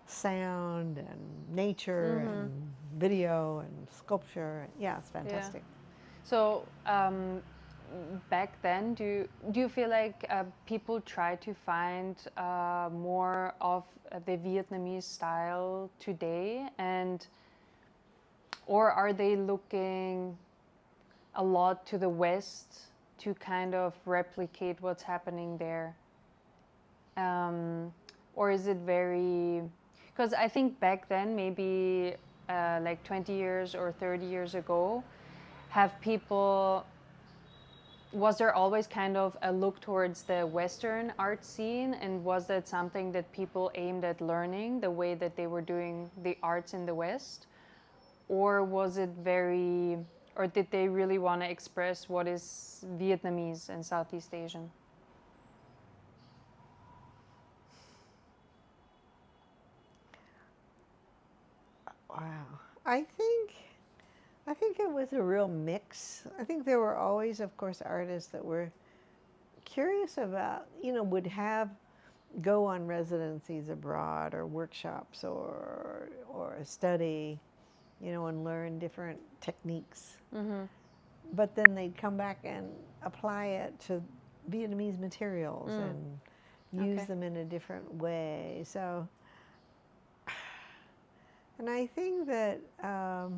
[SPEAKER 2] sound and nature and video and sculpture. Yeah, it's fantastic.
[SPEAKER 1] So back then, do you feel like people try to find more of the Vietnamese style today, or are they looking a lot to the West to kind of replicate what's happening there? Or is it very, because I think back then, maybe like 20 years or 30 years ago, was there always kind of a look towards the Western art scene, and was that something that people aimed at learning, the way that they were doing the arts in the West? Or was it or did they really want to express what is Vietnamese and Southeast Asian?
[SPEAKER 2] Wow. I think it was a real mix. I think there were always, of course, artists that were curious about, you know, would go on residencies abroad or workshops or study, you know, and learn different techniques. But then they'd come back and apply it to Vietnamese materials and use them in a different way. So, and I think that, I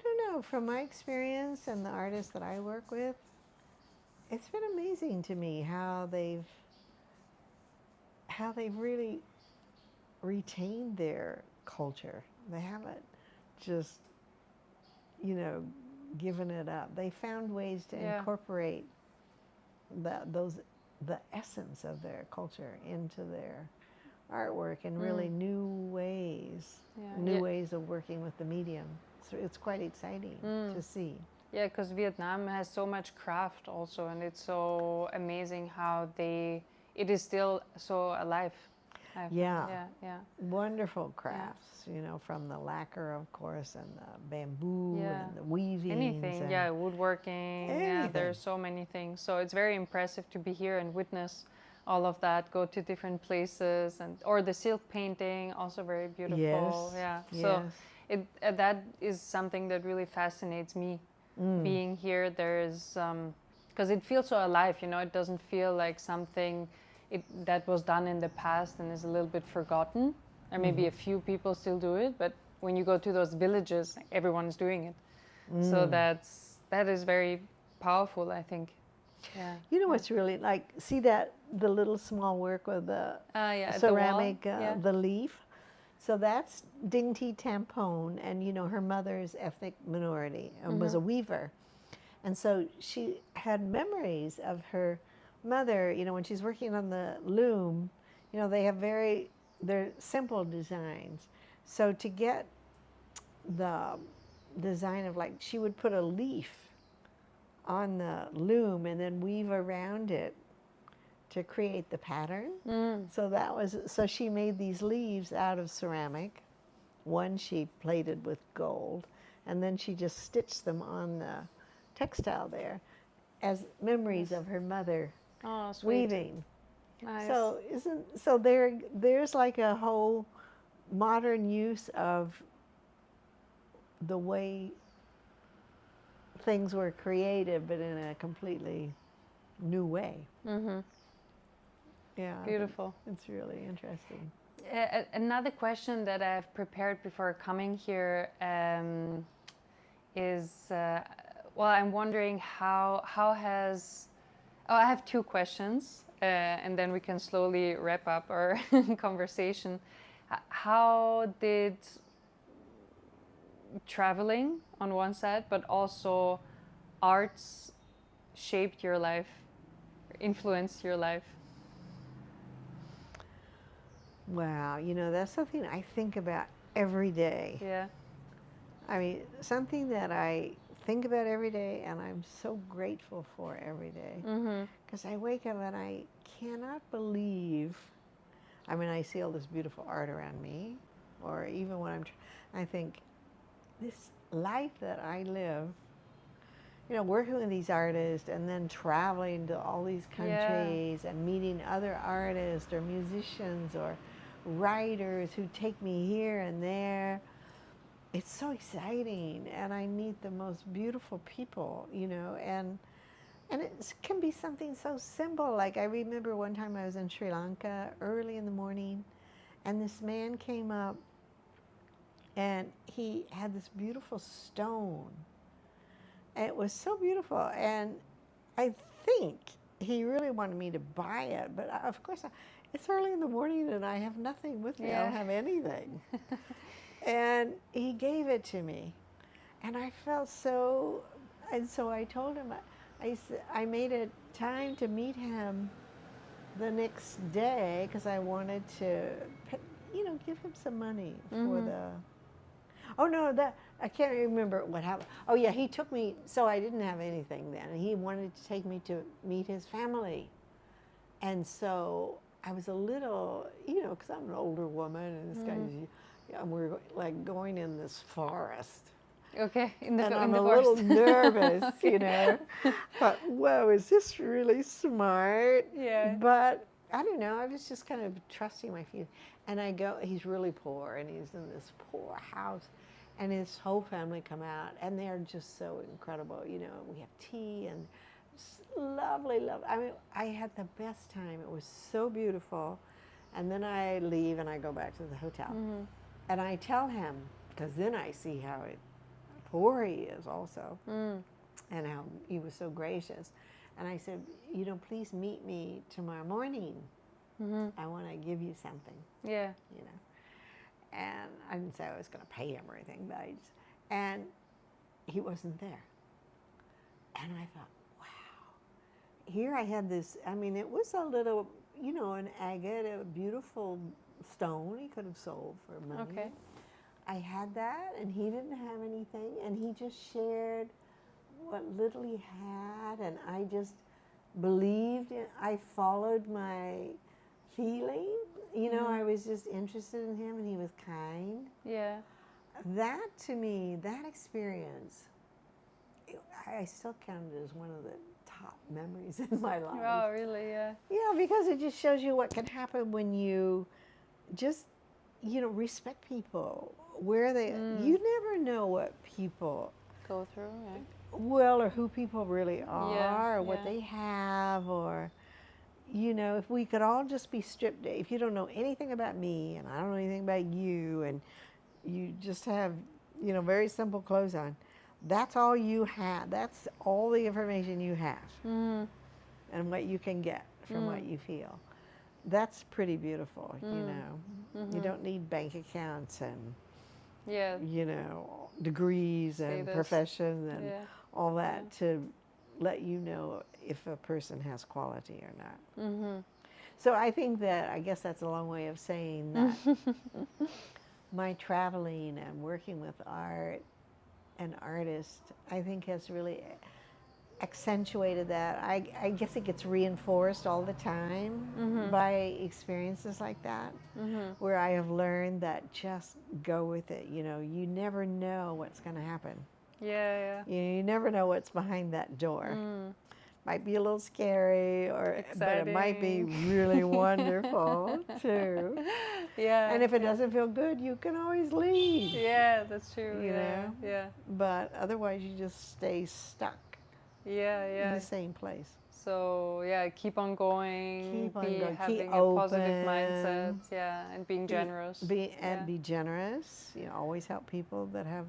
[SPEAKER 2] don't know, from my experience and the artists that I work with, it's been amazing to me how they've really retained their culture. They haven't just, you know, given it up. They found ways to incorporate the essence of their culture into their artwork in really new ways, ways of working with the medium. So it's quite exciting to see.
[SPEAKER 1] Yeah, because Vietnam has so much craft also, and it's so amazing how it is still so alive.
[SPEAKER 2] Yeah.
[SPEAKER 1] Yeah.
[SPEAKER 2] Wonderful crafts, you know, from the lacquer, of course, and the bamboo and the weaving.
[SPEAKER 1] Anything, woodworking. Yeah, there's so many things. So it's very impressive to be here and witness all of that, go to different places, or the silk painting, also very beautiful.
[SPEAKER 2] Yes.
[SPEAKER 1] Yeah.
[SPEAKER 2] Yes.
[SPEAKER 1] So that is something that really fascinates me. Being here, there's because it feels so alive. You know, it doesn't feel like something that was done in the past and is a little bit forgotten, or maybe a few people still do it, but when you go to those villages, everyone is doing it. So that is very powerful, I think. Yeah.
[SPEAKER 2] You know what's really like, see that, the little small work with the
[SPEAKER 1] Yeah, at
[SPEAKER 2] ceramic,
[SPEAKER 1] the wall. Yeah.
[SPEAKER 2] the leaf? So that's Ding Thi Tampone, and you know, her mother's ethnic minority and was a weaver. And so she had memories of her mother, you know, when she's working on the loom, you know, they have they're simple designs. So to get the design of, like, she would put a leaf on the loom and then weave around it to create the pattern. So she made these leaves out of ceramic. One she plated with gold, and then she just stitched them on the textile there as memories of her mother weaving.
[SPEAKER 1] Nice.
[SPEAKER 2] So there's like a whole modern use of the way things were created, but in a completely new way. Yeah,
[SPEAKER 1] Beautiful.
[SPEAKER 2] It's really interesting.
[SPEAKER 1] Another question that I've prepared before coming here is, well, I'm wondering how has, I have two questions, and then we can slowly wrap up our conversation. How did traveling on one side, but also arts shaped your life, influenced your life?
[SPEAKER 2] Wow, you know, that's something I think about every day.
[SPEAKER 1] Yeah.
[SPEAKER 2] I mean, something that I think about every day and I'm so grateful for every day. Because I wake up and I cannot believe, I mean, I see all this beautiful art around me, or even when I think, this life that I live, you know, working with these artists and then traveling to all these countries and meeting other artists or musicians or writers who take me here and there. It's so exciting, and I meet the most beautiful people, you know, and it can be something so simple. Like, I remember one time I was in Sri Lanka early in the morning, and this man came up, and he had this beautiful stone. And it was so beautiful, and I think he really wanted me to buy it, but of course, it's early in the morning and I have nothing with me. I don't have anything. And he gave it to me, and I felt so, and so I told him, I made a time to meet him the next day because I wanted to, you know, give him some money for the, oh no, I can't remember what happened. Oh yeah, he took me, so I didn't have anything then, and he wanted to take me to meet his family. And so I was a little, you know, because I'm an older woman, and this guy's, and we're like going in this forest.
[SPEAKER 1] Okay,
[SPEAKER 2] and I'm a little nervous, you know. But, whoa, is this really smart?
[SPEAKER 1] Yeah.
[SPEAKER 2] But I don't know, I was just kind of trusting my feelings. And I go, he's really poor, and he's in this poor house, and his whole family come out, and they're just so incredible. You know, we have tea and lovely, lovely. I mean, I had the best time. It was so beautiful. And then I leave and I go back to the hotel. And I tell him, because then I see how poor he is also, and how he was so gracious. And I said, you know, please meet me tomorrow morning. I want to give you something.
[SPEAKER 1] Yeah.
[SPEAKER 2] You know. And I didn't say I was going to pay him or anything, but and he wasn't there. And I thought, wow. Here I had this, I mean, it was a little, you know, an agate, a beautiful stone he could have sold for money.
[SPEAKER 1] Okay.
[SPEAKER 2] I had that, and he didn't have anything, and he just shared what little he had, and I just believed in, I followed my feeling. You know, I was just interested in him, and he was kind.
[SPEAKER 1] Yeah.
[SPEAKER 2] That, to me, that experience, I still count it as one of the top memories in my life.
[SPEAKER 1] Oh, really? Yeah.
[SPEAKER 2] Yeah, because it just shows you what can happen when you just, you know, respect people, where they, you never know what people
[SPEAKER 1] go through, yeah.
[SPEAKER 2] Well, or who people really are, or what they have, or, you know, if we could all just be stripped, if you don't know anything about me, and I don't know anything about you, and you just have, very simple clothes on. That's all you have. That's all the information you have, and what you can get from what you feel. That's pretty beautiful, You don't need bank accounts and, degrees and
[SPEAKER 1] Status.
[SPEAKER 2] profession and all that to let you know if a person has quality or not. So I think that, I guess that's a long way of saying that my traveling and working with art and artists, I think has really accentuated that. I guess it gets reinforced all the time by experiences like that, where I have learned that just go with it. You never know what's going to happen.
[SPEAKER 1] Yeah.
[SPEAKER 2] You never know what's behind that door. Might be a little scary, but it might be really wonderful too.
[SPEAKER 1] Yeah.
[SPEAKER 2] And if it doesn't feel good, you can always leave.
[SPEAKER 1] Yeah, that's true.
[SPEAKER 2] You know?
[SPEAKER 1] Yeah.
[SPEAKER 2] But otherwise, you just stay stuck in the same place.
[SPEAKER 1] So keep on going. Having
[SPEAKER 2] keep
[SPEAKER 1] a
[SPEAKER 2] open.
[SPEAKER 1] positive mindset. Yeah, and being generous.
[SPEAKER 2] Be generous. Always help people that have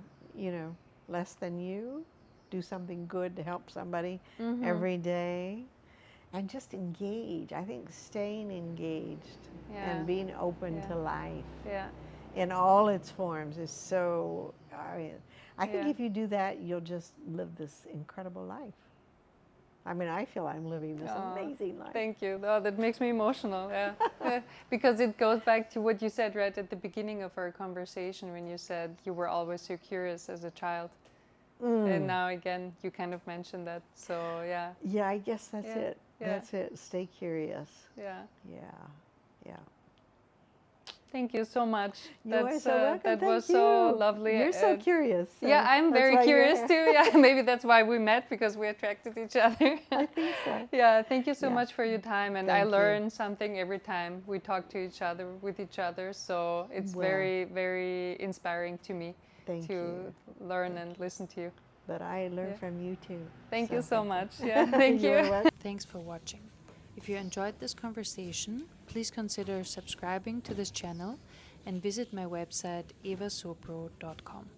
[SPEAKER 2] less than you. Do something good to help somebody every day, and just engage. I think staying engaged and being open to life in all its forms is so. I think if you do that, you'll just live this incredible life. I feel I'm living this amazing life.
[SPEAKER 1] Thank you. Oh, that makes me emotional. Yeah. Because it goes back to what you said right at the beginning of our conversation when you said you were always so curious as a child. And now again, you kind of mentioned that. So
[SPEAKER 2] Yeah, I guess that's it.
[SPEAKER 1] Yeah.
[SPEAKER 2] That's it. Stay curious.
[SPEAKER 1] Yeah.
[SPEAKER 2] Thank
[SPEAKER 1] you so much.
[SPEAKER 2] You are so welcome.
[SPEAKER 1] That
[SPEAKER 2] Thank
[SPEAKER 1] was
[SPEAKER 2] you.
[SPEAKER 1] so lovely.
[SPEAKER 2] You're so curious. So
[SPEAKER 1] yeah, I'm very curious too. Yeah, maybe that's why we met, because we attracted each other.
[SPEAKER 2] I think so.
[SPEAKER 1] Yeah, thank you so much for your time. And I
[SPEAKER 2] Thank
[SPEAKER 1] learn something every time we talk to each other, with each other. So it's very, very inspiring to me to learn and listen to you.
[SPEAKER 2] But I learn from you too.
[SPEAKER 1] Thank you so much. Yeah, thank you.
[SPEAKER 3] Thanks for watching. If you enjoyed this conversation, please consider subscribing to this channel and visit my website evasopro.com.